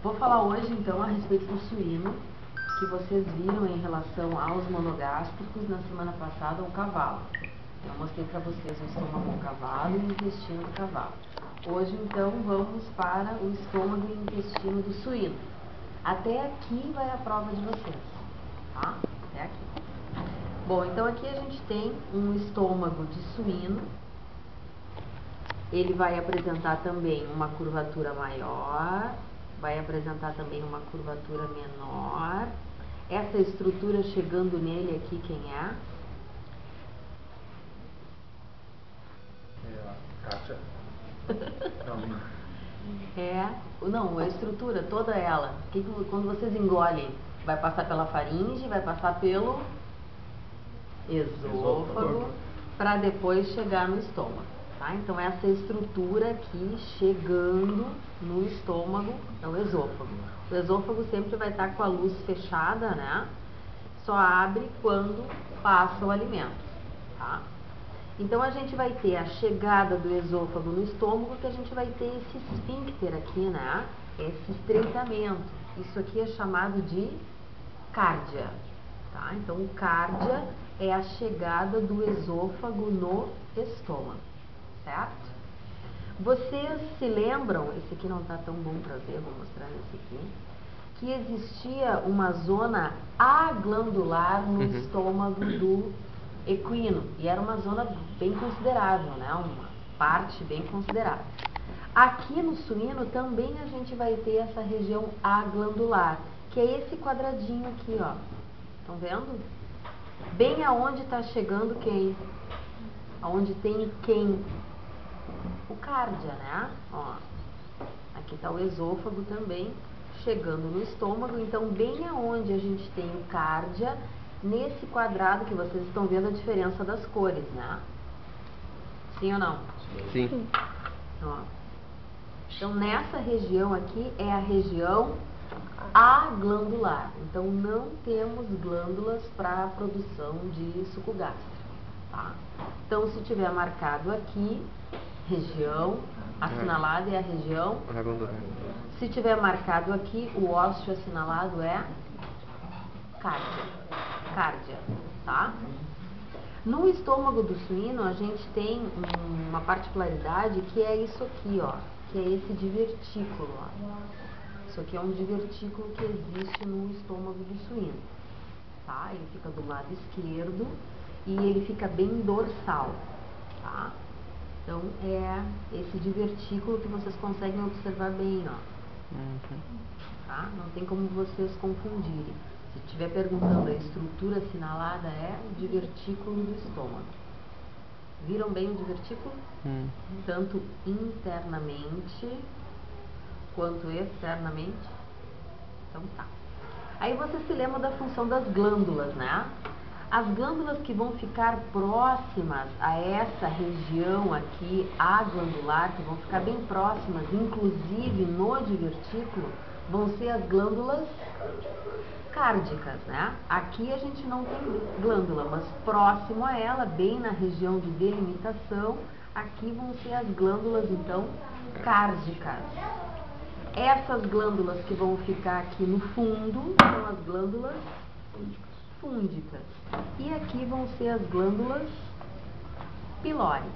Vou falar hoje então a respeito do suíno, que vocês viram em relação aos monogástricos na semana passada, o cavalo. Eu mostrei para vocês o estômago do cavalo e o intestino do cavalo. Hoje então vamos para o estômago e o intestino do suíno. Até aqui vai a prova de vocês, tá? Até aqui. Bom, então aqui a gente tem um estômago de suíno. Ele vai apresentar também uma curvatura maior, vai apresentar também uma curvatura menor. Essa estrutura chegando nele aqui, quem é? É a Kátia. Não, a estrutura, toda ela. Quando vocês engolem, vai passar pela faringe, vai passar pelo esôfago, para depois chegar no estômago. Tá? Então essa estrutura aqui chegando no estômago é o esôfago. O esôfago sempre vai estar com a luz fechada, né? Só abre quando passa o alimento, tá? Então a gente vai ter a chegada do esôfago no estômago, que a gente vai ter esse esfíncter aqui, né? Esse estreitamento. Isso aqui é chamado de cárdia, tá? Então o cárdia é a chegada do esôfago no estômago, certo? Vocês se lembram, esse aqui não está tão bom para ver, vou mostrar esse aqui, que existia uma zona aglandular no estômago do equino, e era uma zona bem considerável, né? Uma parte bem considerável. Aqui no suíno também a gente vai ter essa região aglandular, que é esse quadradinho aqui, ó. Estão vendo? Bem aonde está chegando quem? Aonde tem quem? O cárdia, né? Ó, aqui está o esôfago também chegando no estômago. Então, bem aonde a gente tem o cárdia, nesse quadrado que vocês estão vendo a diferença das cores, né? Sim ou não? Sim. Ó. Então, nessa região aqui é a região aglandular. Então, não temos glândulas para a produção de suco gástrico, tá? Então, se tiver marcado aqui, região assinalada é a região aglandular. Se tiver marcado aqui, o ósseo assinalado é cárdia, tá? No estômago do suíno, a gente tem uma particularidade que é isso aqui, ó, que é esse divertículo, ó. Isso aqui é um divertículo que existe no estômago do suíno, tá? Ele fica do lado esquerdo e ele fica bem dorsal, tá? Então, é esse divertículo que vocês conseguem observar bem, ó. Tá? Não tem como vocês confundirem. Se estiver perguntando a estrutura assinalada, é o divertículo do estômago. Viram bem o divertículo? Tanto internamente quanto externamente. Então tá. Aí vocês se lembram da função das glândulas, né? As glândulas que vão ficar próximas a essa região aqui aglandular, que vão ficar bem próximas, inclusive no divertículo, vão ser as glândulas cárdicas, né? Aqui a gente não tem glândula, mas próximo a ela, bem na região de delimitação, aqui vão ser as glândulas, então, cárdicas. Essas glândulas que vão ficar aqui no fundo são as glândulas fúndicas. E aqui vão ser as glândulas pilóricas,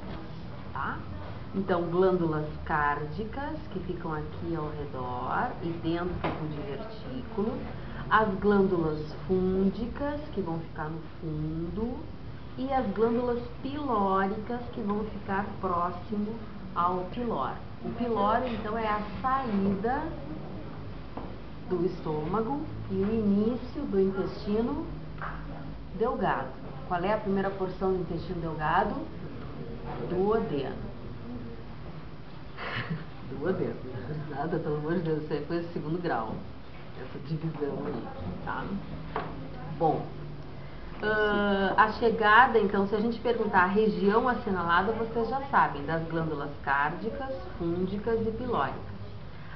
tá? Então, glândulas cárdicas, que ficam aqui ao redor e dentro do divertículo. As glândulas fúndicas, que vão ficar no fundo. E as glândulas pilóricas, que vão ficar próximo ao pilório. O pilório, então, é a saída do estômago e o início do intestino delgado. Qual é a primeira porção do intestino delgado? Duodeno. Duodeno. Nada, pelo amor de Deus, isso aí foi o segundo grau. Essa divisão aí, tá? Bom, a chegada, então, se a gente perguntar a região assinalada, vocês já sabem, das glândulas cárdicas, fúndicas e pilóricas.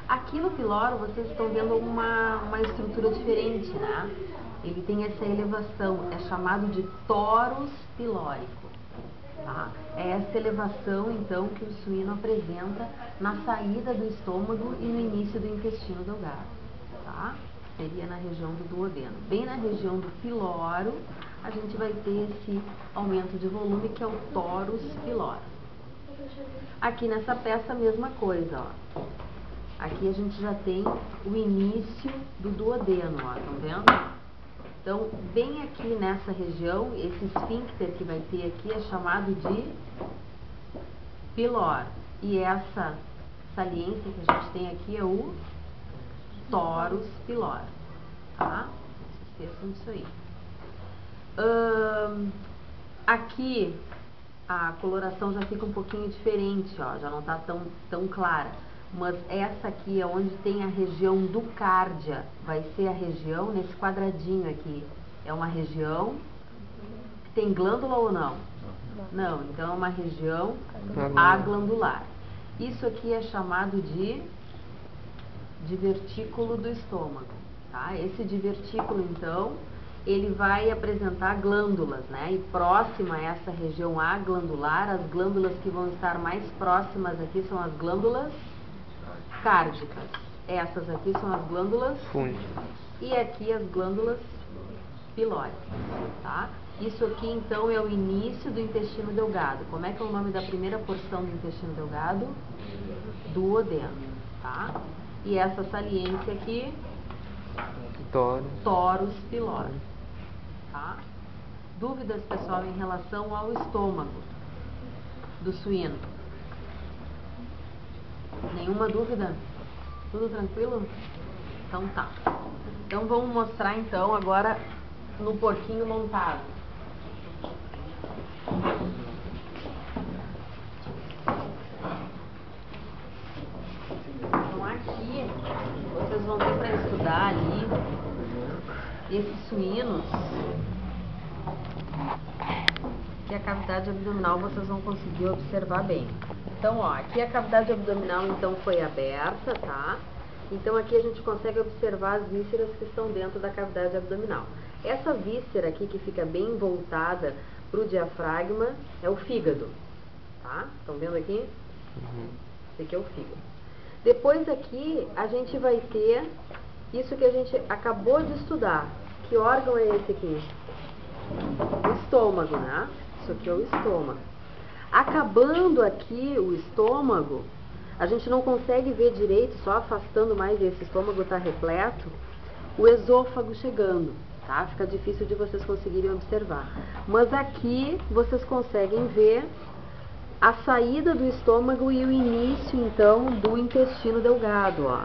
Aqui no pilório, vocês estão vendo uma estrutura diferente, né? Ele tem essa elevação, é chamado de torus pilórico. tá? É essa elevação, então, que o suíno apresenta na saída do estômago e no início do intestino delgado, tá? Seria na região do duodeno. Bem na região do piloro, a gente vai ter esse aumento de volume, que é o torus piloro. Aqui nessa peça, a mesma coisa, ó. Aqui a gente já tem o início do duodeno, ó, estão vendo? Então, bem aqui nessa região, esse esfíncter que vai ter aqui é chamado de piloro. E essa saliência que a gente tem aqui é o torus piloro, tá? Não se esqueçam disso aí. Aqui a coloração já fica um pouquinho diferente, ó, já não tá tão clara. Mas essa aqui é onde tem a região do cárdia, vai ser a região nesse quadradinho aqui. É uma região que tem glândula ou não? Não, então é uma região aglandular. Isso aqui é chamado de divertículo do estômago, tá? Esse divertículo, então, ele vai apresentar glândulas, né? E próxima a essa região aglandular, as glândulas que vão estar mais próximas aqui são as glândulas cárdicas. Essas aqui são as glândulas fúngicas. E aqui as glândulas pilóricas, tá? Isso aqui, então, é o início do intestino delgado. Como é que é o nome da primeira porção do intestino delgado? Duodeno, tá? E essa saliência aqui? Torus piloro, tá? Dúvidas, pessoal, em relação ao estômago do suíno? Nenhuma dúvida? Tudo tranquilo? Então tá. Então vamos mostrar então agora no porquinho montado. Então aqui vocês vão ter para estudar ali esses suínos, que a cavidade abdominal vocês vão conseguir observar bem. Então, ó, aqui a cavidade abdominal então foi aberta, tá? Então aqui a gente consegue observar as vísceras que estão dentro da cavidade abdominal. Essa víscera aqui que fica bem voltada para o diafragma é o fígado, tá? Estão vendo aqui? Esse aqui é o fígado. Depois aqui a gente vai ter isso que a gente acabou de estudar. Que órgão é esse aqui? O estômago, né? Isso aqui é o estômago. Acabando aqui o estômago, a gente não consegue ver direito, só afastando mais, esse estômago está repleto, o esôfago chegando, tá? Fica difícil de vocês conseguirem observar. Mas aqui vocês conseguem ver a saída do estômago e o início, então, do intestino delgado, ó.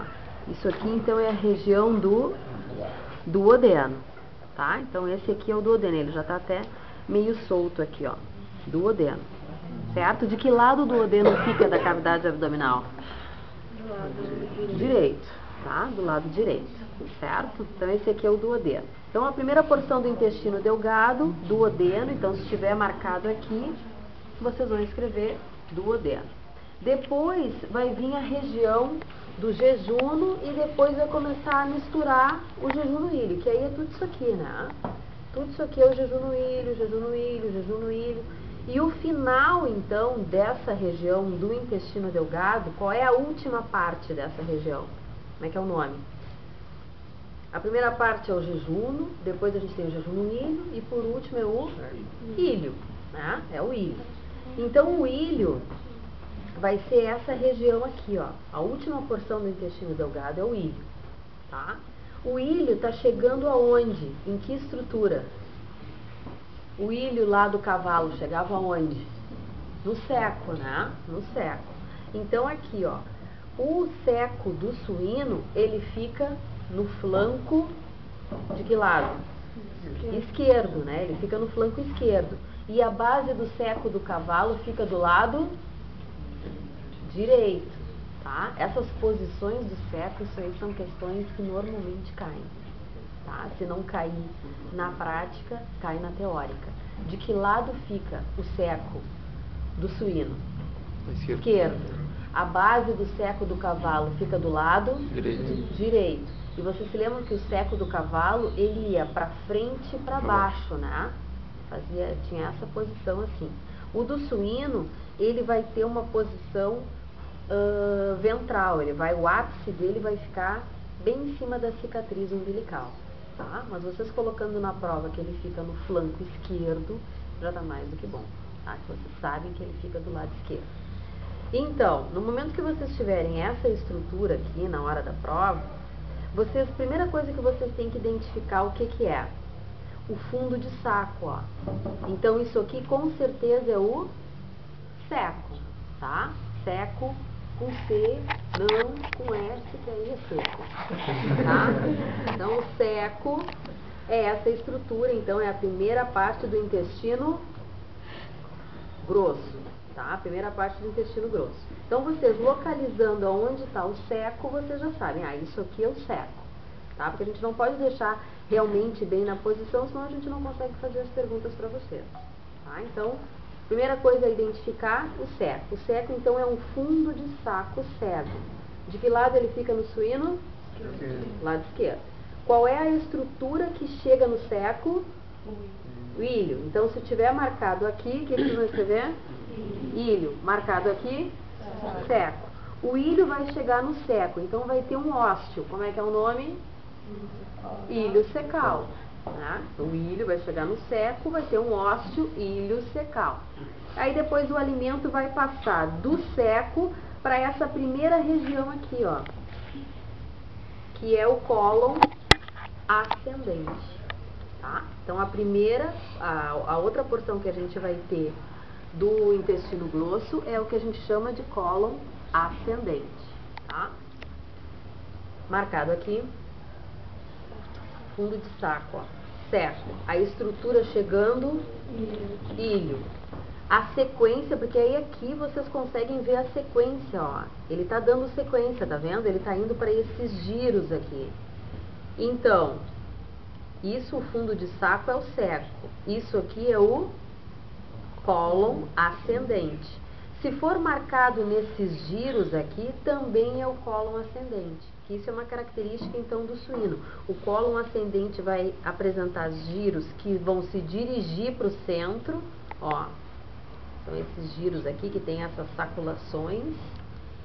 Isso aqui, então, é a região do duodeno, tá? Então, esse aqui é o duodeno, ele já está até meio solto aqui, ó, duodeno. Certo? De que lado do duodeno fica da cavidade abdominal? Direito, tá? Do lado direito, certo? Então esse aqui é o duodeno. Então a primeira porção do intestino delgado, duodeno, então se estiver marcado aqui, vocês vão escrever duodeno. Depois vai vir a região do jejuno e depois vai começar a misturar o jejuno ilho, que aí é tudo isso aqui, né? Tudo isso aqui é o jejuno ilho, jejuno ilho, jejuno ilho. E o final, então, dessa região do intestino delgado, qual é a última parte dessa região? Como é que é o nome? A primeira parte é o jejuno, depois a gente tem o jejuno ilho e por último é o ilho, né? É o ilho. Então o ilho vai ser essa região aqui, ó. A última porção do intestino delgado é o ilho, tá? O ilho está chegando aonde? Em que estrutura? O ilho lá do cavalo chegava aonde? No seco, né? No seco. Então aqui, ó, o seco do suíno, ele fica no flanco de que lado? Esquerdo, né? Ele fica no flanco esquerdo. E a base do seco do cavalo fica do lado direito, tá? Essas posições do seco, isso aí são questões que normalmente caem, tá? Se não cair na prática, cai na teórica. De que lado fica o seco do suíno? Esquerdo. A base do seco do cavalo fica do lado direito. E vocês se lembram que o seco do cavalo, ele ia para frente e para baixo, né? Tinha essa posição assim. O do suíno, ele vai ter uma posição ventral, o ápice dele vai ficar bem em cima da cicatriz umbilical, tá? Mas vocês colocando na prova que ele fica no flanco esquerdo, já tá mais do que bom, tá? Que vocês sabem que ele fica do lado esquerdo. Então, no momento que vocês tiverem essa estrutura aqui na hora da prova, a primeira coisa que vocês têm que identificar o que que é? O fundo de saco, ó. Então, isso aqui com certeza é o seco, tá? Seco com C, não com S, que aí é seco, tá? Então, o seco é essa estrutura, então é a primeira parte do intestino grosso, tá? A primeira parte do intestino grosso. Então, vocês localizando onde está o seco, vocês já sabem, isso aqui é o seco, tá? Porque a gente não pode deixar realmente bem na posição, senão a gente não consegue fazer as perguntas para vocês, tá? Então, primeira coisa é identificar o seco. O seco, então, é um fundo de saco cego. De que lado ele fica no suíno? Esquerdo. Lado esquerdo. Qual é a estrutura que chega no seco? O ilho. Então, se tiver marcado aqui, o que vocês vão escrever? Ilho. Marcado aqui? Seco. O ilho vai chegar no seco, então vai ter um ósteo. Como é que é o nome? Ilho secal. Tá? Então, o ilho vai chegar no seco, vai ter um ósteo, ilho secal. Aí depois o alimento vai passar do seco para essa primeira região aqui, ó, que é o cólon ascendente, tá? Então a outra porção que a gente vai ter do intestino grosso é o que a gente chama de cólon ascendente, tá? Marcado aqui. Fundo de saco, ó, seco. A estrutura chegando, ilho. A sequência, porque aí aqui vocês conseguem ver a sequência, ó. Ele tá dando sequência, tá vendo? Ele tá indo para esses giros aqui. Então, isso, o fundo de saco é o seco. Isso aqui é o cólon ascendente. Se for marcado nesses giros aqui, também é o cólon ascendente. Isso é uma característica, então, do suíno. O cólon ascendente vai apresentar giros que vão se dirigir para o centro, ó. São esses giros aqui que tem essas saculações.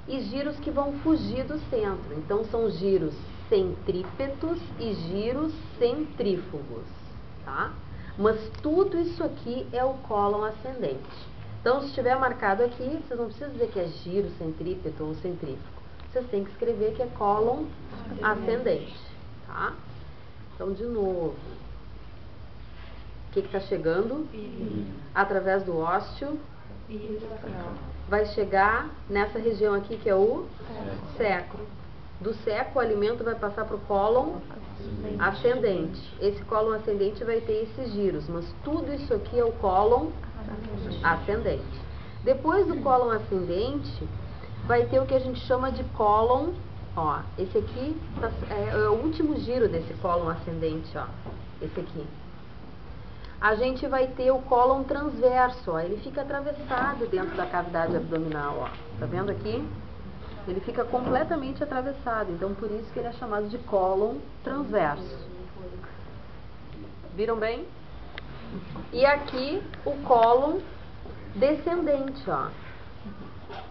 E giros que vão fugir do centro. Então, são giros centrípetos e giros centrífugos, tá? Mas tudo isso aqui é o cólon ascendente. Então, se estiver marcado aqui, vocês não precisam dizer que é giro centrípeto ou centrífugo. Vocês têm que escrever que é cólon ascendente, tá? Então, de novo, o que está chegando? Através do ósteo, vai chegar nessa região aqui que é o seco. Do seco, o alimento vai passar para o cólon ascendente. Esse cólon ascendente vai ter esses giros, mas tudo isso aqui é o cólon ascendente. Depois do cólon ascendente, vai ter o que a gente chama de cólon, ó, esse aqui é o último giro desse cólon ascendente, ó, esse aqui. A gente vai ter o cólon transverso, ó, ele fica atravessado dentro da cavidade abdominal, ó, tá vendo aqui? Ele fica completamente atravessado, então por isso que ele é chamado de cólon transverso. Viram bem? E aqui o cólon descendente, ó,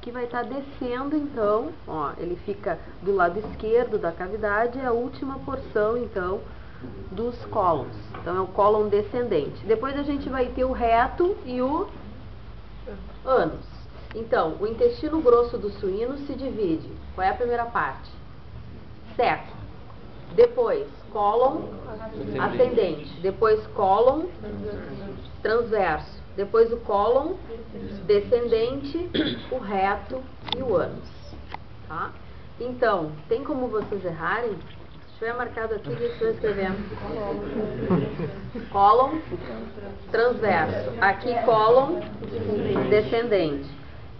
que vai estar descendo, então, ó, ele fica do lado esquerdo da cavidade, é a última porção, então, dos cólons. Então, é o cólon descendente. Depois a gente vai ter o reto e o ânus. Então, o intestino grosso do suíno se divide. Qual é a primeira parte? Seco. Depois, cólon ascendente. Depois, cólon transverso. Depois o cólon descendente, o reto e o ânus, tá? Então, tem como vocês errarem? Se estiver marcado aqui, o que vocês vão escrever? Cólon transverso. Aqui, cólon descendente.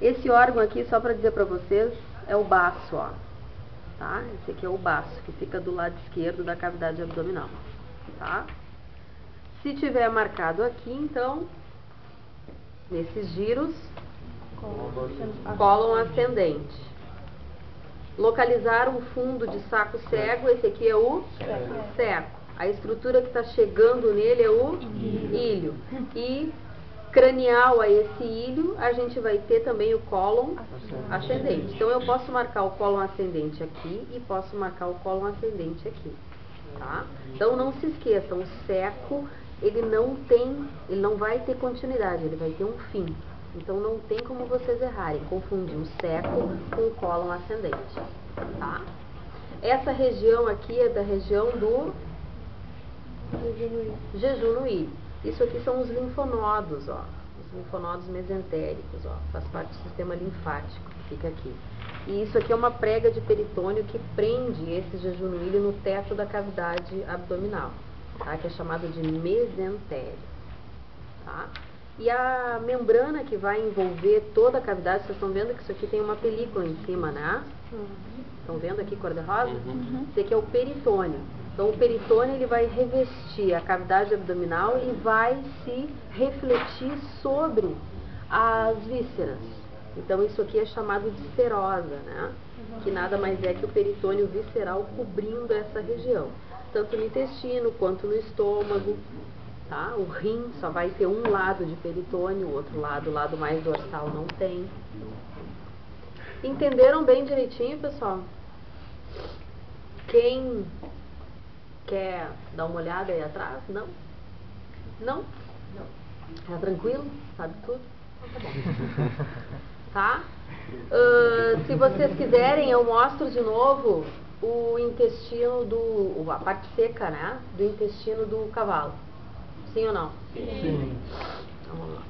Esse órgão aqui, só para dizer para vocês, é o baço, ó. Tá? Esse aqui é o baço, que fica do lado esquerdo da cavidade abdominal, tá? Se tiver marcado aqui, então, nesses giros, cólon ascendente. Localizar um fundo de saco cego, esse aqui é o seco. A estrutura que está chegando nele é o ilho. E cranial a esse ilho, a gente vai ter também o cólon ascendente. Então eu posso marcar o cólon ascendente aqui e posso marcar o cólon ascendente aqui, tá? Então não se esqueçam, o seco, ele não vai ter continuidade, ele vai ter um fim. Então não tem como vocês errarem, confundir o seco com o cólon ascendente, tá? Essa região aqui é da região do jejum no ilho. Isso aqui são os linfonodos, ó. Os linfonodos mesentéricos, ó. Faz parte do sistema linfático, que fica aqui. E isso aqui é uma prega de peritônio que prende esse jejum no ilho no teto da cavidade abdominal, tá? Que é chamado de mesentério, tá? E a membrana que vai envolver toda a cavidade, vocês estão vendo que isso aqui tem uma película em cima, né? Estão vendo aqui cor-de-rosa? Esse aqui é o peritônio. Então o peritônio ele vai revestir a cavidade abdominal e vai se refletir sobre as vísceras. Então isso aqui é chamado de serosa, né? Que nada mais é que o peritônio visceral cobrindo essa região, tanto no intestino quanto no estômago. Tá? O rim só vai ter um lado de peritônio, o outro lado, o lado mais dorsal, não tem. Entenderam bem direitinho, pessoal? Quem quer dar uma olhada aí atrás? Não? Não? Tá tranquilo? Sabe tudo? Então tá bom. Tá? Se vocês quiserem, eu mostro de novo o intestino a parte seca, né? Do intestino do cavalo. Sim ou não? Sim. Então, vamos lá.